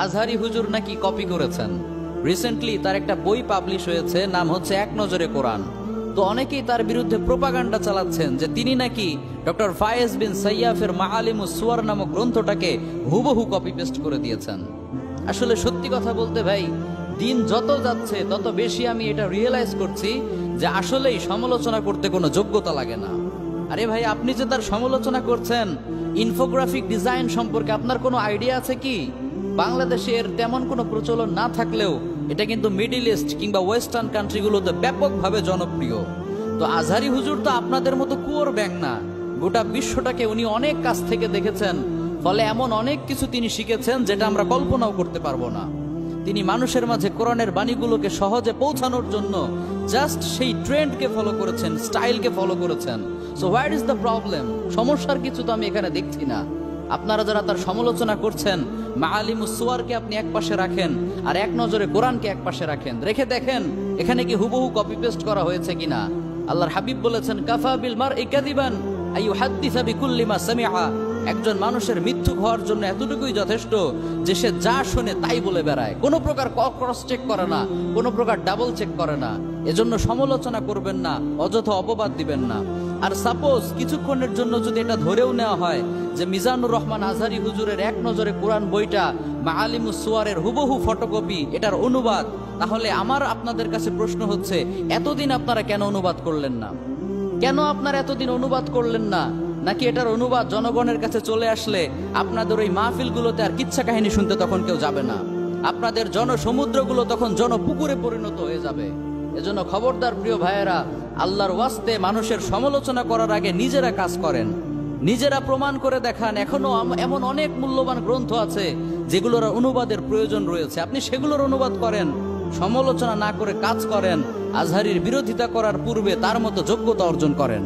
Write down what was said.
আজহারি হুজুর নাকি কপি করেছেন। রিসেন্টলি তার একটা বই পাবলিশ হয়েছে, নাম হচ্ছে এক নজরে কোরআন। তো অনেকেই তার বিরুদ্ধে প্রোপাগান্ডা চালাচ্ছেন যে তিনি নাকি ডক্টর ফায়েজ বিন সাইয়াফের মাআলিমুস সুয়ার নামক গ্রন্থটাকে হুবহু কপি পেস্ট করে দিয়েছেন। আসলে সত্যি কথা বলতে ভাই, দিন যত যাচ্ছে তত বেশি আমি এটা রিয়েলাইজ করছি যে আসলেই সমালোচনা করতে কোনো যোগ্যতা লাগে না। আরে ভাই, আপনি যে তার সমালোচনা করছেন, ইনফোগ্রাফিক ডিজাইন সম্পর্কে আপনার কোনো আইডিয়া আছে কি? বাংলাদেশে এর তেমন কোনো প্রচলন না থাকলেও এটা কিন্তু মিডল ইস্ট কিংবা ওয়েস্টার্ন কান্ট্রিগুলোতে ব্যাপকভাবে জনপ্রিয়। তো আজহারি হুজুর তো আপনাদের মতো কুয়োর ব্যাং না, গোটা বিশ্বটাকে উনি অনেক কাছ থেকে দেখেছেন। ফলে এমন অনেক কিছু তিনি শিখেছেন যেটা আমরা কল্পনাও করতে পারবো না। তিনি মানুষের মাঝে কোরআনের বাণীগুলোকে সহজে পৌঁছানোর জন্য জাস্ট সেই ট্রেন্ডকে ফলো করেছেন, স্টাইলকে ফলো করেছেন। So what is the problem? সমস্যার কিছু তো আমি এখানে দেখছি না। আপনারা যারা তার সমালোচনা করছেন, মাআলিমুস সুয়ারকে আপনি এক পাশে রাখেন আর এক নজরে কোরআনকে এক পাশে রাখেন, রেখে দেখেন এখানে কি হুবহু কপি পেস্ট করা হয়েছে কিনা। আল্লাহর হাবিব বলেছেন, কাফা বিল মারই কাযিবান আইয়ুহাদ্দিসা বিকুল্লি মা সামিআ। একজন মানুষের মিথ্যুক হওয়ার জন্য এতটুকুই যথেষ্ট যে সে যা শোনে তাই বলে বেড়ায়, কোনো প্রকার ক্রস চেক করে না, কোনো প্রকার ডাবল চেক করে না। এজন্য সমালোচনা করবেন না, অযথা অপবাদ দিবেন না। আর সাপোজ কিছুক্ষণের জন্য যদি এটা ধরেও নেওয়া হয় যে মিজানুর রহমান আজহারি হুজুরের এক নজরে কোরআন বইটা মাআলিমুস সুয়ারের হুবহু ফটোকপি, এটার অনুবাদ, তাহলে আমার আপনাদের কাছে প্রশ্ন হচ্ছে, এতদিন আপনারা কেন অনুবাদ করলেন না? কেন আপনারা এতদিন অনুবাদ করলেন না? নাকি এটার অনুবাদ জনগণের কাছে চলে আসলে আপনাদের ওই মাহফিলগুলোতে আর কিচ্ছা কাহিনী শুনতে তখন কেউ যাবে না? আপনাদের জনসমুদ্রগুলো তখন জনপুকুরে পরিণত হয়ে যাবে। এজন্য খবরদার প্রিয় ভাইয়েরা, আল্লাহর ওয়াস্তে মানুষের সমালোচনা করার আগে নিজেরা কাজ করেন, নিজেরা প্রমাণ করে দেখান। এখনো এমন অনেক মূল্যবান গ্রন্থ আছে যেগুলোর অনুবাদের প্রয়োজন রয়েছে, আপনি সেগুলোর অনুবাদ করেন। সমালোচনা না করে কাজ করেন, আজহারির বিরোধিতা করার পূর্বে তার মতো যোগ্যতা অর্জন করেন।